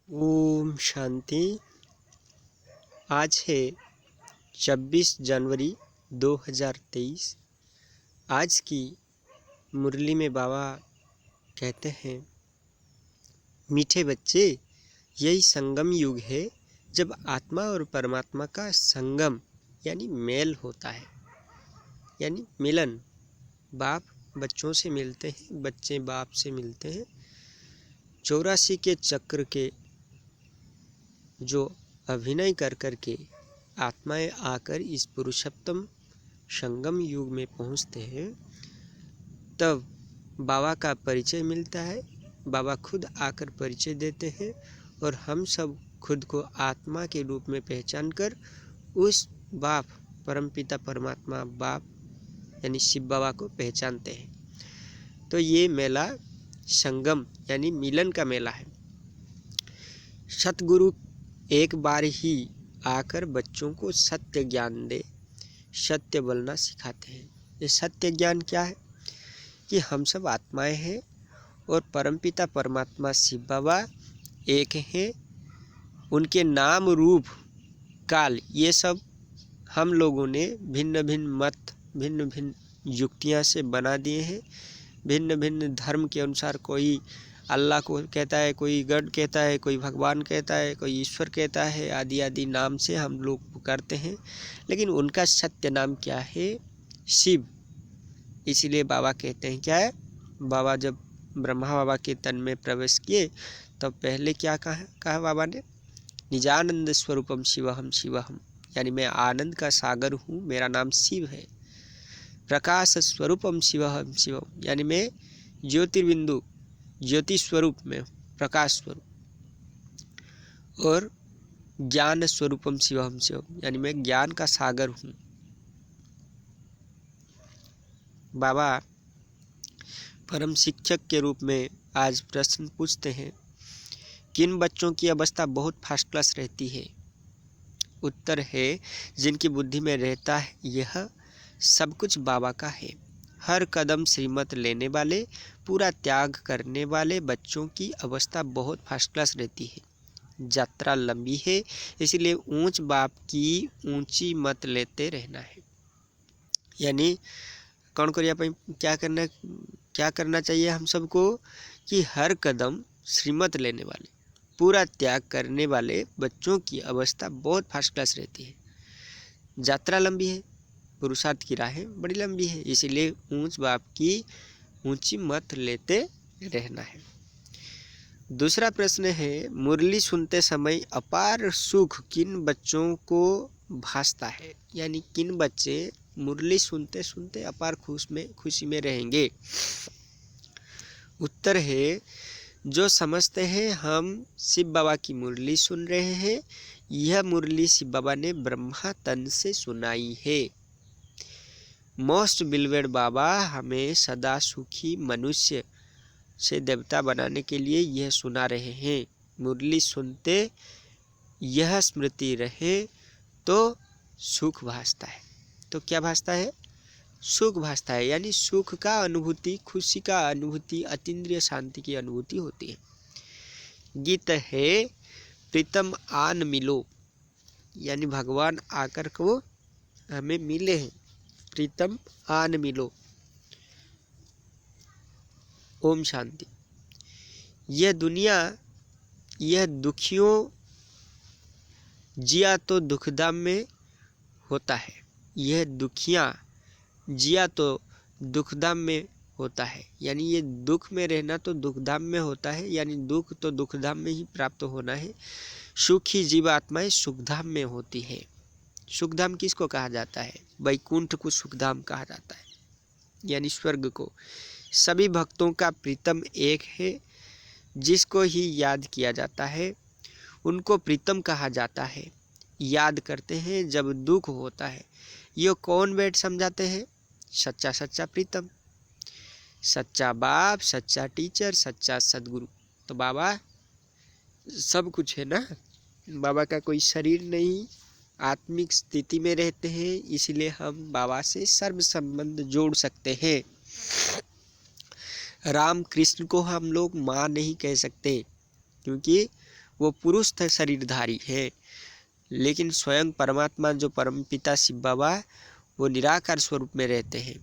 ओम शांति। आज है 26 जनवरी 2023। आज की मुरली में बाबा कहते हैं, मीठे बच्चे, यही संगम युग है जब आत्मा और परमात्मा का संगम यानी मेल होता है, यानी मिलन। बाप बच्चों से मिलते हैं, बच्चे बाप से मिलते हैं। 84 के चक्र के जो अभिनय कर के आत्माएं आकर इस पुरुषोत्तम संगम युग में पहुंचते हैं, तब बाबा का परिचय मिलता है। बाबा खुद आकर परिचय देते हैं और हम सब खुद को आत्मा के रूप में पहचान कर उस बाप परमपिता परमात्मा बाप यानी शिव बाबा को पहचानते हैं। तो ये मेला संगम यानी मिलन का मेला है। सतगुरु एक बार ही आकर बच्चों को सत्य ज्ञान दे, सत्य बोलना सिखाते हैं। ये सत्य ज्ञान क्या है कि हम सब आत्माएं हैं और परमपिता परमात्मा शिव बाबा एक हैं। उनके नाम रूप काल ये सब हम लोगों ने भिन्न भिन्न मत भिन्न भिन्न युक्तियां से बना दिए हैं। भिन्न भिन्न धर्म के अनुसार कोई अल्लाह को कहता है, कोई गॉड कहता है, कोई भगवान कहता है, कोई ईश्वर कहता है, आदि आदि नाम से हम लोग पुकारते हैं। लेकिन उनका सत्य नाम क्या है? शिव। इसलिए बाबा कहते हैं क्या है, बाबा जब ब्रह्मा बाबा के तन में प्रवेश किए तब पहले क्या कहा बाबा ने? निजानंद स्वरूपम शिवहम शिवहम, यानी मैं आनंद का सागर हूँ, मेरा नाम शिव है। प्रकाश स्वरूपम शिवहम शिवम, यानी मैं ज्योतिर्बिंदु ज्योति स्वरूप में प्रकाश स्वरूप। और ज्ञान स्वरूपम शिवहम शिवम, यानी मैं ज्ञान का सागर हूँ। बाबा परम शिक्षक के रूप में आज प्रश्न पूछते हैं, किन बच्चों की अवस्था बहुत फर्स्ट क्लास रहती है? उत्तर है, जिनकी बुद्धि में रहता है यह सब कुछ बाबा का है। हर कदम श्रीमत लेने वाले, पूरा त्याग करने वाले बच्चों की अवस्था बहुत फर्स्ट क्लास रहती है। यात्रा लंबी है, इसलिए ऊंच बाप की ऊंची मत लेते रहना है। यानी कौन करिया क्या करना चाहिए हम सबको कि हर कदम श्रीमत लेने वाले, पूरा त्याग करने वाले बच्चों की अवस्था बहुत फर्स्ट क्लास रहती है। यात्रा लंबी है, पुरुषार्थ की राहें बड़ी लंबी है, इसीलिए ऊंच बाप की ऊंची मत लेते रहना है। दूसरा प्रश्न है, मुरली सुनते समय अपार सुख किन बच्चों को भासता है? यानी किन बच्चे मुरली सुनते सुनते अपार खुशी में रहेंगे? उत्तर है, जो समझते हैं हम शिव बाबा की मुरली सुन रहे हैं, यह मुरली शिव बाबा ने ब्रह्मा तन से सुनाई है। मोस्ट बिलवेड बाबा हमें सदा सुखी मनुष्य से देवता बनाने के लिए यह सुना रहे हैं। मुरली सुनते यह स्मृति रहे तो सुख भासता है। तो क्या भासता है? सुख भासता है, यानी सुख का अनुभूति, खुशी का अनुभूति, अतीन्द्रिय शांति की अनुभूति होती है। गीत है, प्रीतम आन मिलो, यानी भगवान आकर को हमें मिले हैं। प्रीतम आन मिलो। ओम शांति। यह दुनिया, यह दुखियों जिया तो दुखधाम में होता है। यह दुखियाँ जिया तो दुखधाम में होता है, यानी ये दुख में रहना तो दुखधाम में होता है, यानी दुख तो दुखधाम में ही प्राप्त होना है। सुखी जीवात्माएं सुखधाम में होती है। सुखधाम किसको कहा जाता है? वैकुंठ को सुखधाम कहा जाता है, यानी स्वर्ग को। सभी भक्तों का प्रीतम एक है, जिसको ही याद किया जाता है उनको प्रीतम कहा जाता है। याद करते हैं जब दुख होता है। ये कौन बैठ समझाते हैं? सच्चा सच्चा प्रीतम, सच्चा बाप, सच्चा टीचर, सच्चा सदगुरु। तो बाबा सब कुछ है ना, बाबा का कोई शरीर नहीं, आत्मिक स्थिति में रहते हैं, इसलिए हम बाबा से सर्व संबंध जोड़ सकते हैं। राम कृष्ण को हम लोग माँ नहीं कह सकते, क्योंकि वो पुरुष शरीरधारी है, लेकिन स्वयं परमात्मा जो परमपिता शिव बाबा वो निराकार स्वरूप में रहते हैं।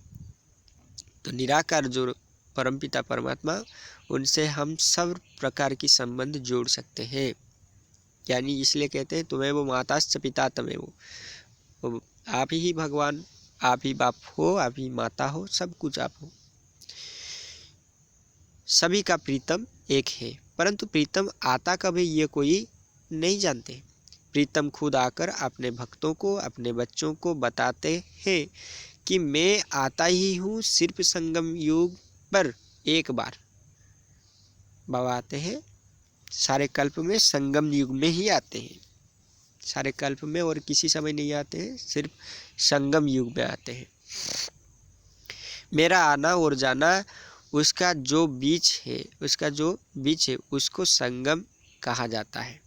तो निराकार जो परमपिता परमात्मा, उनसे हम सब प्रकार की संबंध जोड़ सकते हैं। यानी इसलिए कहते हैं तुम्हें वो माताश्च पिता तमें वो आप ही भगवान, आप ही बाप हो, आप ही माता हो, सब कुछ आप हो। सभी का प्रीतम एक है, परंतु प्रीतम आता कब है ये कोई नहीं जानते। प्रीतम खुद आकर अपने भक्तों को, अपने बच्चों को बताते हैं कि मैं आता ही हूँ सिर्फ संगम युग पर एक बार। बाबा आते हैं सारे कल्प में, संगम युग में ही आते हैं, सारे कल्प में और किसी समय नहीं आते हैं, सिर्फ संगम युग में आते हैं। मेरा आना और जाना उसका जो बीच है उसको संगम कहा जाता है।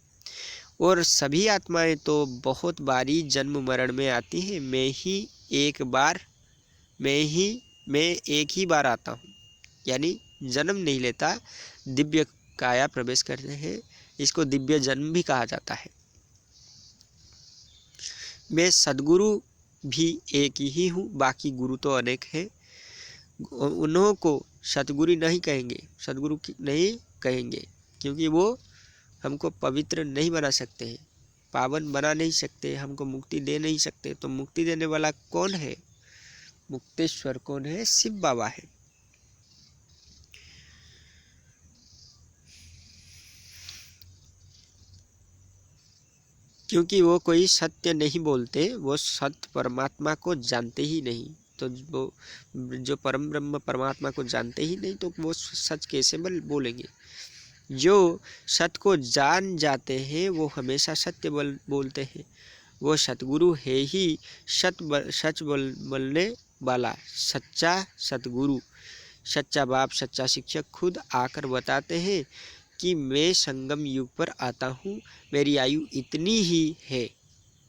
और सभी आत्माएं तो बहुत बारी जन्म मरण में आती हैं, मैं एक ही बार आता हूँ, यानी जन्म नहीं लेता, दिव्य काया प्रवेश करते हैं, इसको दिव्य जन्म भी कहा जाता है। मैं सद्गुरु भी एक ही हूँ, बाकी गुरु तो अनेक हैं। उन्हों को सतगुरु नहीं कहेंगे, क्योंकि वो हमको पवित्र नहीं बना सकते हैं, पावन बना नहीं सकते, हमको मुक्ति दे नहीं सकते। तो मुक्ति देने वाला कौन है? मुक्तेश्वर कौन है? शिव बाबा है। क्योंकि वो कोई सत्य नहीं बोलते, वो सत्य परमात्मा को जानते ही नहीं। तो वो जो परम ब्रह्म परमात्मा को जानते ही नहीं, तो वो सच कैसे बोलेंगे? जो सत्य को जान जाते हैं वो हमेशा सत्य बोलते हैं। वो सतगुरु है ही सच बोलने वाला, सच्चा सतगुरु, सच्चा बाप, सच्चा शिक्षक खुद आकर बताते हैं कि मैं संगम युग पर आता हूँ। मेरी आयु इतनी ही है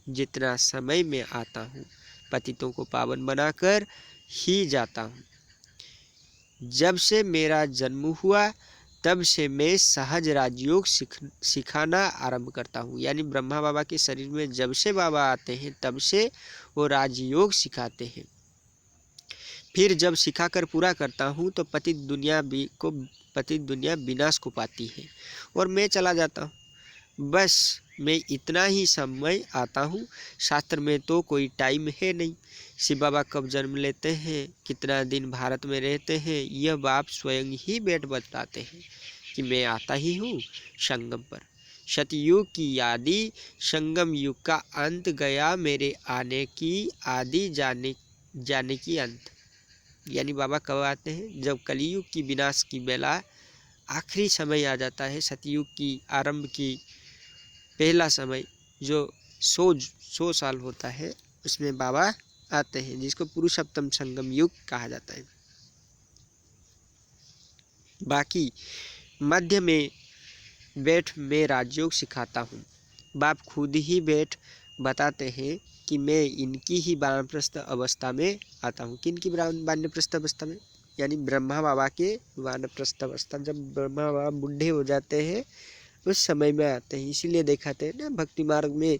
जितना समय में आता हूँ, पतितों को पावन बनाकर ही जाता हूँ। जब से मेरा जन्म हुआ तब से मैं सहज राजयोग सिखाना आरंभ करता हूँ। यानी ब्रह्मा बाबा के शरीर में जब से बाबा आते हैं तब से वो राजयोग सिखाते हैं। फिर जब सिखाकर पूरा करता हूँ तो पतित दुनिया विनाश को पाती है और मैं चला जाता हूँ। बस मैं इतना ही समय आता हूँ। शास्त्र में तो कोई टाइम है नहीं। शिव बाबा कब जन्म लेते हैं, कितना दिन भारत में रहते हैं, यह बाप स्वयं ही बैठ बताते हैं कि मैं आता ही हूँ संगम पर। सतयुग की आदि, संगम युग का अंत गया, मेरे आने की आदि, जाने की अंत। यानी बाबा कब आते हैं? जब कलयुग की विनाश की बेला, आखिरी समय आ जाता है, सतयुग की आरंभ की पहला समय जो 100 साल होता है, उसमें बाबा आते हैं, जिसको पुरुषोत्तम संगम युग कहा जाता है। बाकी मध्य में बैठ मैं राजयोग सिखाता हूँ। बाप खुद ही बैठ बताते हैं कि मैं इनकी ही वानप्रस्थ अवस्था में आता हूँ। किनकी वानप्रस्थ अवस्था में? यानी ब्रह्मा बाबा के वानप्रस्थ अवस्था, जब ब्रह्मा बाबा बूढ़े हो जाते हैं उस समय में आते हैं। इसीलिए दिखाते हैं ना भक्ति मार्ग में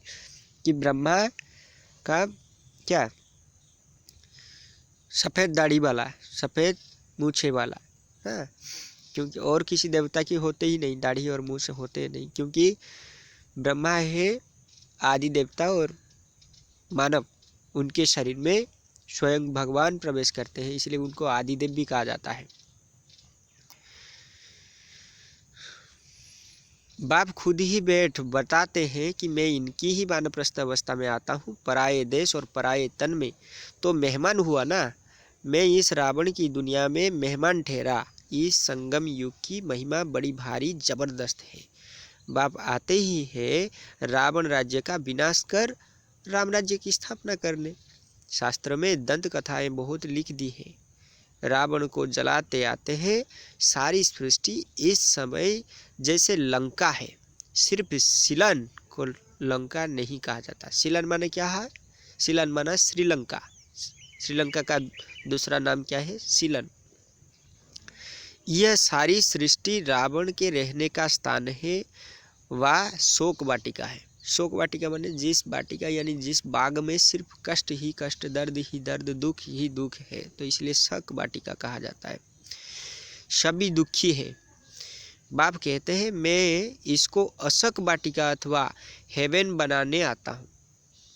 कि ब्रह्मा का क्या सफ़ेद दाढ़ी वाला, सफ़ेद मूछे वाला, हाँ, क्योंकि और किसी देवता की होते ही नहीं, दाढ़ी और मूछ होते नहीं, क्योंकि ब्रह्मा है आदि देवता और मानव, उनके शरीर में स्वयं भगवान प्रवेश करते हैं, इसलिए उनको आदिदेव भी कहा जाता है। बाप खुद ही बैठ बताते हैं कि मैं इनकी ही वानप्रस्थ अवस्था में आता हूँ। पराये देश और पराये तन में तो मेहमान हुआ ना, मैं इस रावण की दुनिया में मेहमान ठहरा। इस संगम युग की महिमा बड़ी भारी जबरदस्त है। बाप आते ही है रावण राज्य का विनाश कर राम राज्य की स्थापना करने। शास्त्र में दंत कथाएं बहुत लिख दी है। रावण को जलाते आते हैं। सारी सृष्टि इस समय जैसे लंका है। सिर्फ सीलन को लंका नहीं कहा जाता। सीलन माने क्या है? सीलन माना श्रीलंका। श्रीलंका का दूसरा नाम क्या है? सीलन। यह सारी सृष्टि रावण के रहने का स्थान है वह शोक वाटिका है। शोक वाटिका माने जिस वाटिका यानी जिस बाग में सिर्फ कष्ट ही कष्ट, दर्द ही दर्द, दुख ही दुख है, तो इसलिए शोक वाटिका कहा जाता है। सभी दुखी है। बाप कहते हैं मैं इसको अशक वाटिका अथवा हेवन बनाने आता हूँ,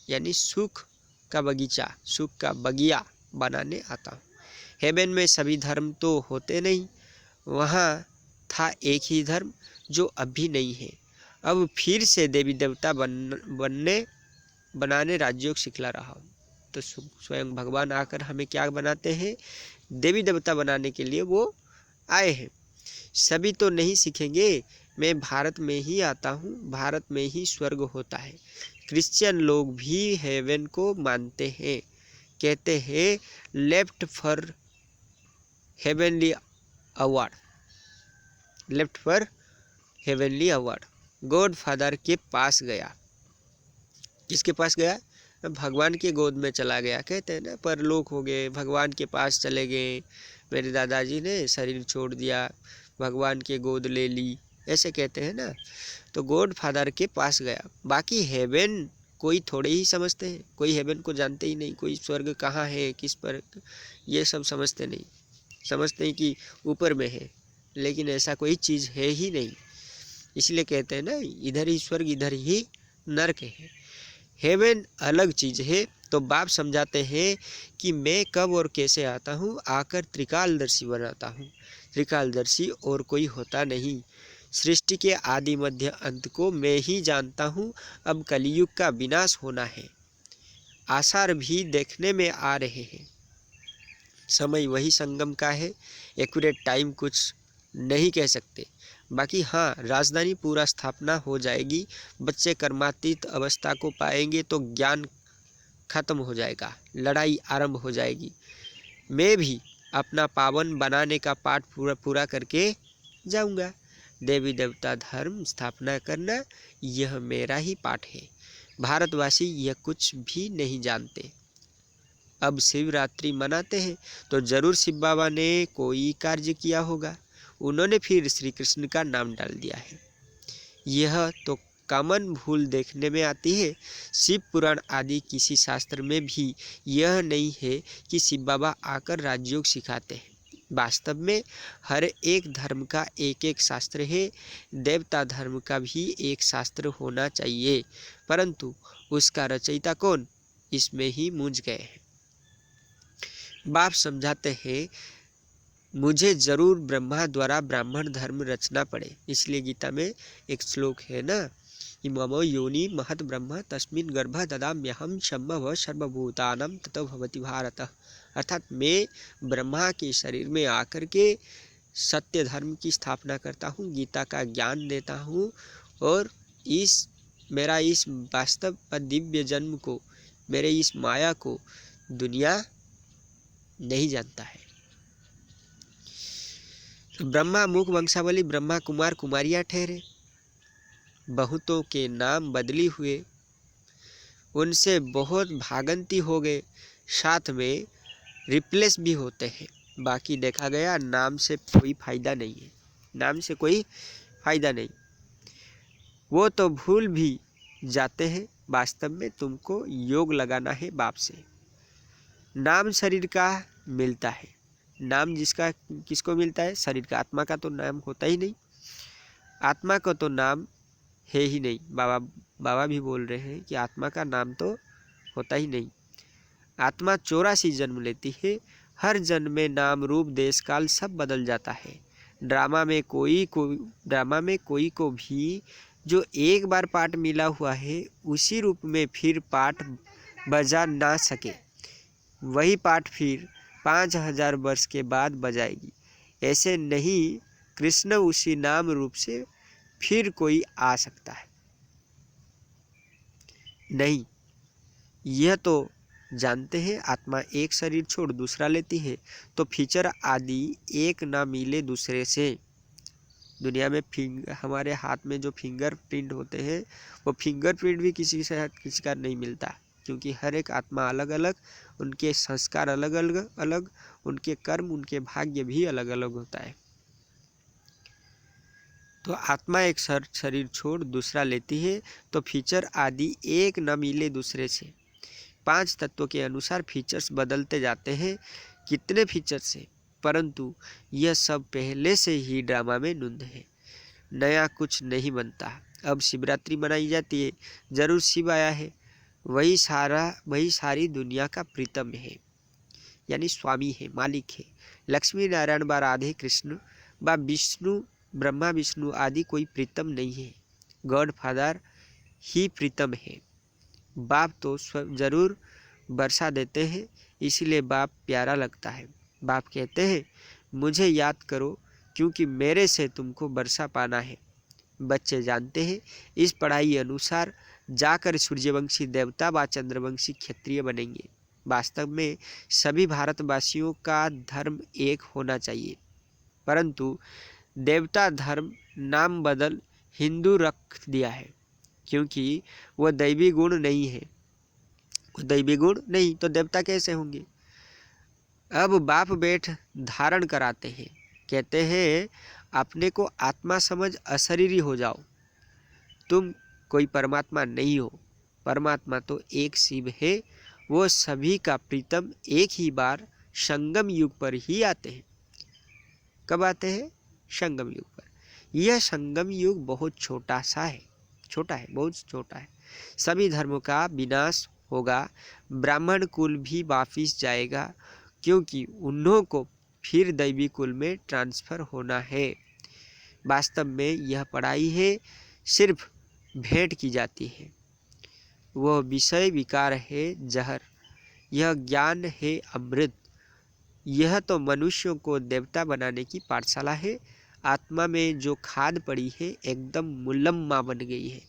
यानी सुख का बगीचा, सुख का बगिया बनाने आता हूँ। हेवन में सभी धर्म तो होते नहीं, वहाँ था एक ही धर्म जो अभी नहीं है। अब फिर से देवी देवता बनाने राजयोग सिखला रहा हूँ। तो स्वयं भगवान आकर हमें क्या बनाते हैं? देवी देवता बनाने के लिए वो आए हैं। सभी तो नहीं सीखेंगे, मैं भारत में ही आता हूँ, भारत में ही स्वर्ग होता है। क्रिश्चियन लोग भी हेवन को मानते हैं, कहते हैं left for heavenly award, left for heavenly award. God father के पास गया। किसके पास गया? भगवान के गोद में चला गया। कहते हैं ना परलोक हो गए, भगवान के पास चले गए। मेरे दादाजी ने शरीर छोड़ दिया, भगवान के गोद ले ली, ऐसे कहते हैं ना। तो गॉड फादर के पास गया। बाकी हेवन कोई थोड़े ही समझते हैं, कोई हेवन को जानते ही नहीं, कोई स्वर्ग कहाँ है, किस पर, ये सब समझते नहीं। समझते हैं कि ऊपर में है, लेकिन ऐसा कोई चीज़ है ही नहीं। इसलिए कहते हैं ना इधर ही स्वर्ग इधर ही नरक है। हेवन अलग चीज़ है। तो बाप समझाते हैं कि मैं कब और कैसे आता हूँ, आकर त्रिकालदर्शी बनाता हूँ। त्रिकालदर्शी और कोई होता नहीं। सृष्टि के आदि मध्य अंत को मैं ही जानता हूँ। अब कलयुग का विनाश होना है, आसार भी देखने में आ रहे हैं। समय वही संगम का है, एक्यूरेट टाइम कुछ नहीं कह सकते। बाकी हाँ, राजधानी पूरा स्थापना हो जाएगी, बच्चे कर्मातीत अवस्था को पाएंगे तो ज्ञान खत्म हो जाएगा, लड़ाई आरंभ हो जाएगी। मैं भी अपना पावन बनाने का पाठ पूरा करके जाऊंगा। देवी देवता धर्म स्थापना करना यह मेरा ही पाठ है। भारतवासी यह कुछ भी नहीं जानते। अब शिवरात्रि मनाते हैं तो जरूर शिव बाबा ने कोई कार्य किया होगा, उन्होंने फिर श्री कृष्ण का नाम डाल दिया है। यह तो कॉमन भूल देखने में आती है। शिव पुराण आदि किसी शास्त्र में भी यह नहीं है कि शिव बाबा आकर राजयोग सिखाते हैं। वास्तव में हर एक धर्म का एक एक शास्त्र है। देवता धर्म का भी एक शास्त्र होना चाहिए, परंतु उसका रचयिता कौन, इसमें ही मूंझ गए हैं। बाप समझाते हैं मुझे जरूर ब्रह्मा द्वारा ब्राह्मण धर्म रचना पड़े। इसलिए गीता में एक श्लोक है ना, इममो योनि महत ब्रह्म तस्मिन् गर्भ ददाम्यहं सम्भव सर्वभूतानां ततो भवति भारत। अर्थात मैं ब्रह्मा के शरीर में आकर के सत्य धर्म की स्थापना करता हूँ, गीता का ज्ञान देता हूँ, और मेरा इस वास्तव व दिव्य जन्म को, मेरे इस माया को दुनिया नहीं जानता है। ब्रह्मा मुख वंशावली ब्रह्मा कुमार कुमारियाँ ठहरे, बहुतों के नाम बदली हुए, उनसे बहुत भागंती हो गए, साथ में रिप्लेस भी होते हैं। बाकी देखा गया नाम से कोई फायदा नहीं है, नाम से कोई फायदा नहीं। वो तो भूल भी जाते हैं। वास्तव में तुमको योग लगाना है बाप से। नाम शरीर का मिलता है, नाम जिसका किसको मिलता है? शरीर का। आत्मा का तो नाम होता ही नहीं, आत्मा का तो नाम है ही नहीं। बाबा भी बोल रहे हैं कि आत्मा का नाम तो होता ही नहीं। आत्मा 84 जन्म लेती है, हर जन्म में नाम रूप देश काल सब बदल जाता है। ड्रामा में कोई को भी जो एक बार पाठ मिला हुआ है, उसी रूप में फिर पाठ बजा ना सके, वही पाठ फिर 5000 वर्ष के बाद बजाएगी। ऐसे नहीं, कृष्ण उसी नाम रूप से फिर कोई आ सकता है? नहीं। यह तो जानते हैं आत्मा एक शरीर छोड़ दूसरा लेती है, तो फीचर आदि एक ना मिले दूसरे से। दुनिया में हमारे हाथ में जो फिंगर प्रिंट होते हैं, वो फिंगर प्रिंट भी किसी का नहीं मिलता, क्योंकि हर एक आत्मा अलग अलग, उनके संस्कार अलग अलग, उनके कर्म, उनके भाग्य भी अलग अलग होता है। तो आत्मा एक शरीर छोड़ दूसरा लेती है तो फीचर आदि एक न मिले दूसरे से। 5 तत्वों के अनुसार फीचर्स बदलते जाते हैं। कितने फीचर्स हैं, परंतु यह सब पहले से ही ड्रामा में नूंद है, नया कुछ नहीं बनता। अब शिवरात्रि मनाई जाती है, जरूर शिव आया है, वही सारी दुनिया का प्रीतम है, यानी स्वामी है, मालिक है। लक्ष्मी नारायण बा राधे कृष्ण बा विष्णु ब्रह्मा विष्णु आदि कोई प्रीतम नहीं है, गॉड फादर ही प्रीतम है। बाप तो जरूर वर्षा देते हैं, इसीलिए बाप प्यारा लगता है। बाप कहते हैं मुझे याद करो क्योंकि मेरे से तुमको वर्षा पाना है। बच्चे जानते हैं इस पढ़ाई अनुसार जाकर सूर्यवंशी देवता व चंद्रवंशी क्षत्रिय बनेंगे। वास्तव में सभी भारतवासियों का धर्म एक होना चाहिए, परंतु देवता धर्म नाम बदल हिंदू रख दिया है, क्योंकि वह दैवी गुण नहीं है। वो दैवी गुण नहीं तो देवता कैसे होंगे। अब बाप बेट धारण कराते हैं, कहते हैं अपने को आत्मा समझ अशरीरी हो जाओ, तुम कोई परमात्मा नहीं हो। परमात्मा तो एक शिव है, वो सभी का प्रीतम एक ही बार संगम युग पर ही आते हैं। कब आते हैं? संगम युग पर। यह संगम युग बहुत छोटा है, बहुत छोटा है। सभी धर्मों का विनाश होगा, ब्राह्मण कुल भी वापिस जाएगा, क्योंकि उन्हों को फिर दैवी कुल में ट्रांसफर होना है। वास्तव में यह पढ़ाई है सिर्फ भेंट की जाती है, वह विषय विकार है जहर, यह ज्ञान है अमृत। यह तो मनुष्यों को देवता बनाने की पाठशाला है। आत्मा में जो खाद पड़ी है एकदम मुलम्मा बन गई है,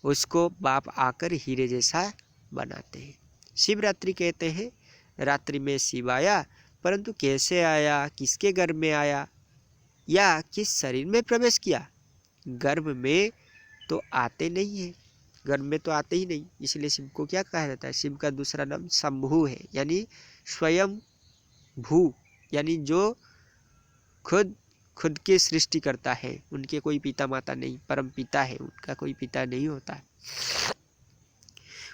उसको बाप आकर हीरे जैसा बनाते हैं। शिवरात्रि कहते हैं रात्रि में शिव आया, परंतु कैसे आया, किसके गर्भ में आया या किस शरीर में प्रवेश किया? गर्भ में तो आते नहीं है, गर्भ में तो आते ही नहीं। इसलिए शिव को क्या कहा जाता है? शिव का दूसरा नाम शंभु है, यानी स्वयं भू, यानी जो खुद की सृष्टि करता है। उनके कोई पिता माता नहीं, परम पिता है, उनका कोई पिता नहीं होता है।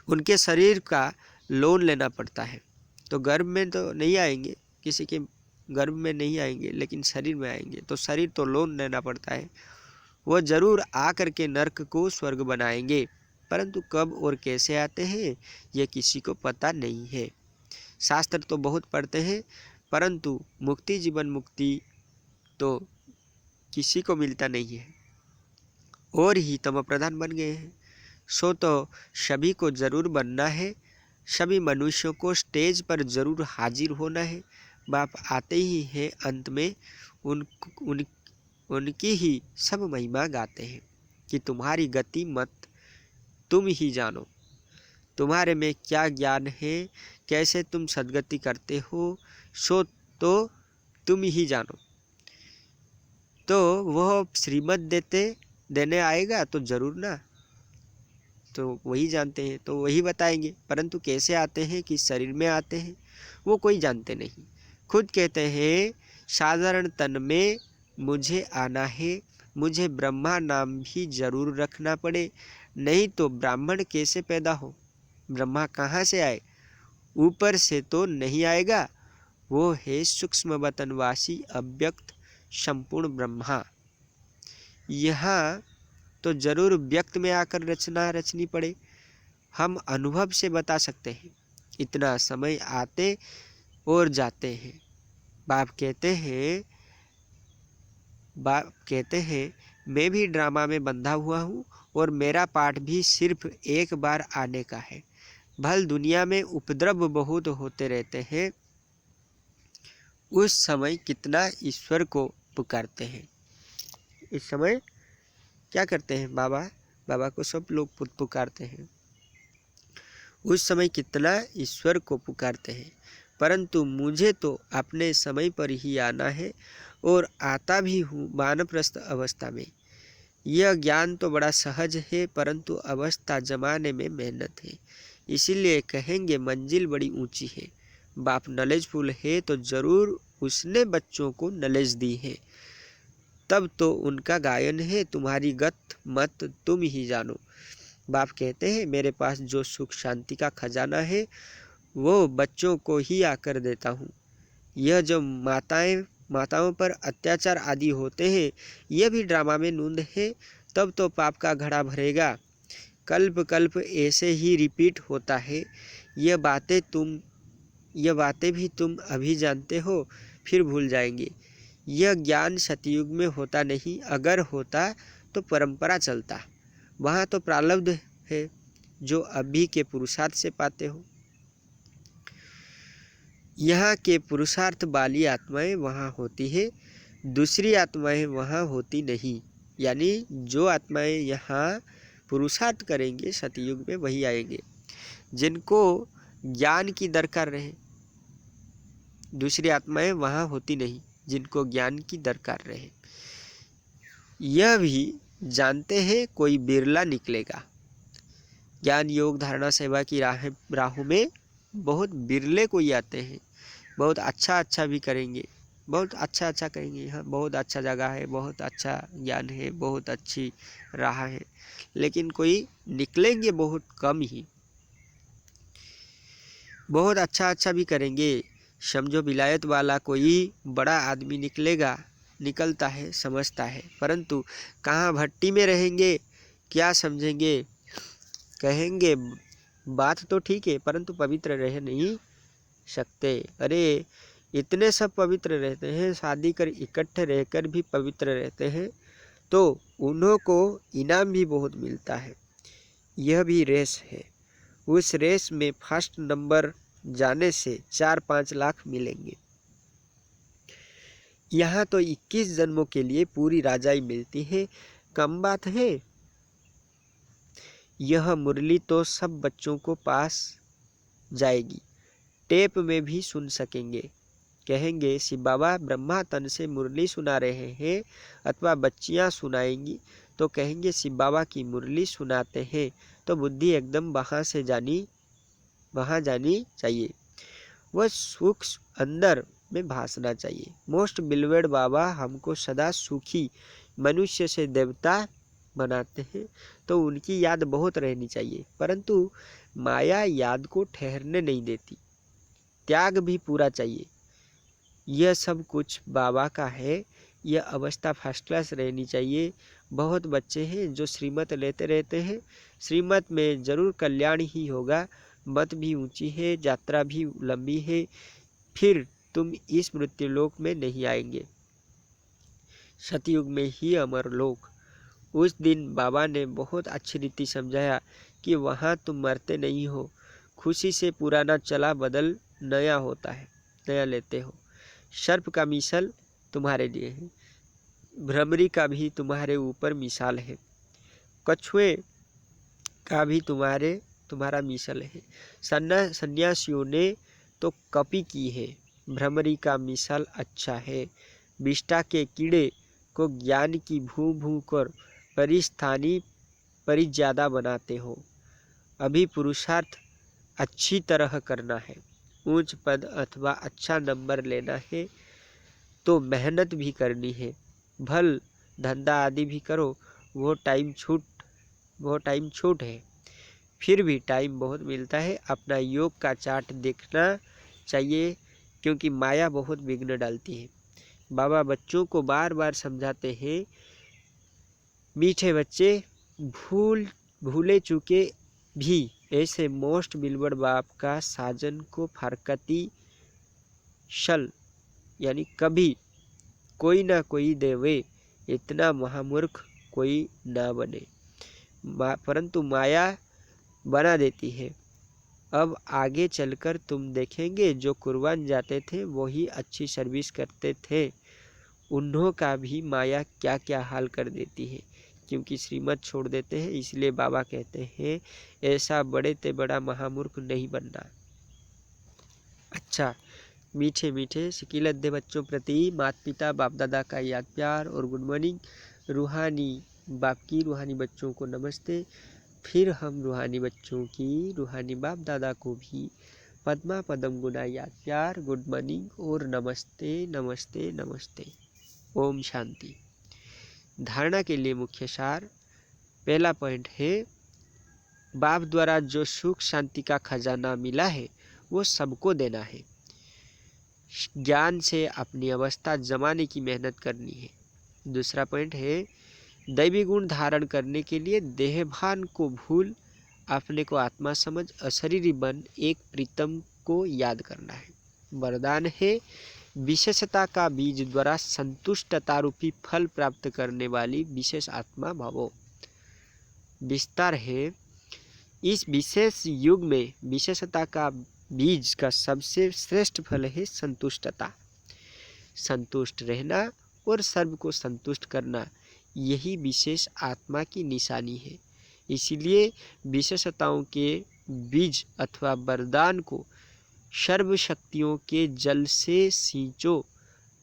उनके शरीर का लोन लेना पड़ता है, तो गर्भ में तो नहीं आएंगे, किसी के गर्भ में नहीं आएंगे, लेकिन शरीर में आएंगे। तो शरीर तो लोन लेना पड़ता है। वो जरूर आकर के नरक को स्वर्ग बनाएंगे, परंतु कब और कैसे आते हैं ये किसी को पता नहीं है। शास्त्र तो बहुत पढ़ते हैं, परंतु मुक्ति जीवन मुक्ति तो किसी को मिलता नहीं है, और ही तम प्रधान बन गए हैं। सो तो सभी को जरूर बनना है, सभी मनुष्यों को स्टेज पर जरूर हाजिर होना है। बाप आते ही हैं, अंत में उनकी ही सब महिमा गाते हैं कि तुम्हारी गति मत तुम ही जानो, तुम्हारे में क्या ज्ञान है, कैसे तुम सद्गति करते हो, सो तो तुम ही जानो। तो वह श्रीमत देने आएगा तो जरूर ना, तो वही जानते हैं, तो वही बताएंगे। परंतु कैसे आते हैं, किस शरीर में आते हैं, वो कोई जानते नहीं। खुद कहते हैं साधारण तन में मुझे आना है, मुझे ब्रह्मा नाम भी जरूर रखना पड़े, नहीं तो ब्राह्मण कैसे पैदा हो। ब्रह्मा कहाँ से आए? ऊपर से तो नहीं आएगा, वो है सूक्ष्म वतनवासी अव्यक्त संपूर्ण ब्रह्मा। यहाँ तो जरूर व्यक्त में आकर रचनी पड़े। हम अनुभव से बता सकते हैं, इतना समय आते और जाते हैं। बाप कहते हैं मैं भी ड्रामा में बंधा हुआ हूँ, और मेरा पाठ भी सिर्फ एक बार आने का है। भल दुनिया में उपद्रव बहुत होते रहते हैं, उस समय कितना ईश्वर को पुकारते हैं। इस समय क्या करते हैं? बाबा को सब लोग पुकारते हैं। उस समय कितना ईश्वर को पुकारते हैं, परंतु मुझे तो अपने समय पर ही आना है, और आता भी हूँ वानप्रस्थ अवस्था में। यह ज्ञान तो बड़ा सहज है, परंतु अवस्था जमाने में मेहनत है, इसीलिए कहेंगे मंजिल बड़ी ऊंची है। बाप नॉलेजफुल है तो जरूर उसने बच्चों को नॉलेज दी है। तब तो उनका गायन है, तुम्हारी गत मत तुम ही जानो। बाप कहते हैं, मेरे पास जो सुख शांति का खजाना है वो बच्चों को ही आकर देता हूँ। यह जो माताओं पर अत्याचार आदि होते हैं, यह भी ड्रामा में नूंद है। तब तो पाप का घड़ा भरेगा। कल्प कल्प ऐसे ही रिपीट होता है। यह बातें भी तुम अभी जानते हो, फिर भूल जाएंगे। यह ज्ञान सतयुग में होता नहीं, अगर होता तो परंपरा चलता। वहाँ तो प्रारब्ध है जो अभी के पुरुषार्थ से पाते हो। यहाँ के पुरुषार्थ वाली आत्माएं वहाँ होती है, दूसरी आत्माएं वहाँ होती नहीं। यानी जो आत्माएं यहाँ पुरुषार्थ करेंगे सतयुग में वही आएंगे, जिनको ज्ञान की दरकार रहे। दूसरी आत्माएं वहाँ होती नहीं, जिनको ज्ञान की दरकार रहे। यह भी जानते हैं कोई बिरला निकलेगा। ज्ञान योग धारणा सेवा की राहों में बहुत बिरले कोई आते हैं। बहुत अच्छा भी करेंगे, बहुत अच्छा करेंगे। यहाँ बहुत अच्छा जगह है, बहुत अच्छा ज्ञान है, बहुत अच्छी राह है, लेकिन कोई निकलेंगे बहुत कम ही। बहुत अच्छा भी करेंगे। समझो विलायत वाला कोई बड़ा आदमी निकलता है, समझता है, परंतु कहाँ भट्टी में रहेंगे, क्या समझेंगे, कहेंगे बात तो ठीक है परंतु पवित्र रह नहीं सकते। अरे इतने सब पवित्र रहते हैं, शादी कर इकट्ठे रहकर भी पवित्र रहते हैं, तो उन्हों को इनाम भी बहुत मिलता है। यह भी रेस है। उस रेस में फर्स्ट नंबर जाने से 4-5 लाख मिलेंगे। यहाँ तो 21 जन्मों के लिए पूरी राजाई मिलती है, कम बात है। यह मुरली तो सब बच्चों को पास जाएगी, टेप में भी सुन सकेंगे। कहेंगे शिव बाबा ब्रह्मा तन से मुरली सुना रहे हैं, अथवा बच्चियाँ सुनाएंगी तो कहेंगे शिव बाबा की मुरली सुनाते हैं, तो बुद्धि एकदम वहाँ जानी चाहिए। वह सुख अंदर में भासना चाहिए। मोस्ट बिलवेड बाबा हमको सदा सुखी मनुष्य से देवता बनाते हैं, तो उनकी याद बहुत रहनी चाहिए, परंतु माया याद को ठहरने नहीं देती। त्याग भी पूरा चाहिए। यह सब कुछ बाबा का है। यह अवस्था फर्स्ट क्लास रहनी चाहिए। बहुत बच्चे हैं जो श्रीमत लेते रहते हैं, श्रीमत में जरूर कल्याण ही होगा। मत भी ऊंची है, यात्रा भी लंबी है, फिर तुम इस मृत्युलोक में नहीं आएंगे, सतयुग में ही अमरलोक। उस दिन बाबा ने बहुत अच्छी रीति समझाया कि वहाँ तुम मरते नहीं हो, खुशी से पुराना चला बदल नया होता है, नया लेते हो। सर्प का मिसल तुम्हारे लिए है, भ्रमरी का भी तुम्हारे ऊपर मिसाल है, कछुए का भी तुम्हारा मिसल है। सन्यासियों ने तो कपी की है, भ्रमरी का मिसाल अच्छा है। विष्टा के कीड़े को ज्ञान की भू भू कर परिस्थानी परिज्यादा बनाते हो। अभी पुरुषार्थ अच्छी तरह करना है, ऊंच पद अथवा अच्छा नंबर लेना है तो मेहनत भी करनी है। भल धंधा आदि भी करो, वो टाइम छूट है, फिर भी टाइम बहुत मिलता है। अपना योग का चार्ट देखना चाहिए, क्योंकि माया बहुत विघ्न डालती है। बाबा बच्चों को बार बार समझाते हैं, मीठे बच्चे भूले चुके भी ऐसे मोस्ट बिलवड़ बाप का साजन को फारकती शल, यानी कभी कोई ना कोई देवे, इतना महामूर्ख कोई ना बने। परंतु माया बना देती है। अब आगे चलकर तुम देखेंगे जो कुर्बान जाते थे वही अच्छी सर्विस करते थे, उन्हों का भी माया क्या क्या हाल कर देती है, क्योंकि श्रीमत छोड़ देते हैं। इसलिए बाबा कहते हैं ऐसा बड़े ते बड़ा महामूर्ख नहीं बनना। अच्छा, मीठे मीठे सिकिलत बच्चों प्रति माता पिता बाप दादा का याद प्यार और गुड मॉर्निंग। रूहानी बाप की रूहानी बच्चों को नमस्ते। फिर हम रूहानी बच्चों की रूहानी बाप दादा को भी पद्मा पदम गुना याद प्यार, गुड मॉर्निंग और नमस्ते नमस्ते नमस्ते। ओम शांति। धारणा के लिए मुख्य सार। पहला पॉइंट है, बाप द्वारा जो सुख शांति का खजाना मिला है वो सबको देना है। ज्ञान से अपनी अवस्था जमाने की मेहनत करनी है। दूसरा पॉइंट है, दैवी गुण धारण करने के लिए देहभान को भूल अपने को आत्मा समझ अशरीरी बन एक प्रीतम को याद करना है। वरदान है, विशेषता का बीज द्वारा संतुष्टता रूपी फल प्राप्त करने वाली विशेष आत्मा भवो। विस्तार है, इस विशेष युग में विशेषता का बीज का सबसे श्रेष्ठ फल है संतुष्टता। संतुष्ट रहना और सर्व को संतुष्ट करना, यही विशेष आत्मा की निशानी है। इसीलिए विशेषताओं के बीज अथवा वरदान को सर्व शक्तियों के जल से सींचो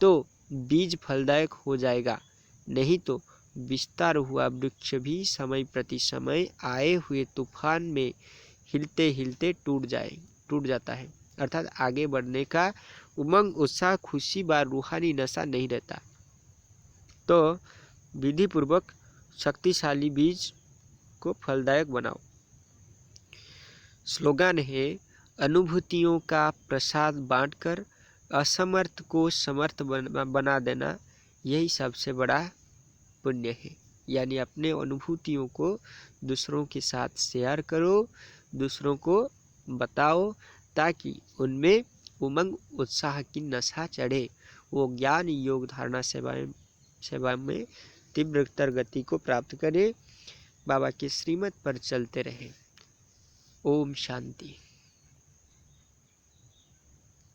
तो बीज फलदायक हो जाएगा, नहीं तो विस्तार हुआ वृक्ष भी समय प्रति समय आए हुए तूफान में हिलते हिलते टूट जाता है। अर्थात आगे बढ़ने का उमंग, उत्साह, खुशी व रूहानी नशा नहीं रहता। तो विधि पूर्वक शक्तिशाली बीज को फलदायक बनाओ। स्लोगन है, अनुभूतियों का प्रसाद बांटकर असमर्थ को समर्थ बना देना, यही सबसे बड़ा पुण्य है। यानी अपने अनुभूतियों को दूसरों के साथ शेयर करो, दूसरों को बताओ, ताकि उनमें उमंग उत्साह की नशा चढ़े, वो ज्ञान योग धारणा सेवा में तीव्रतर गति को प्राप्त करें, बाबा के श्रीमत पर चलते रहें। ओम शांति।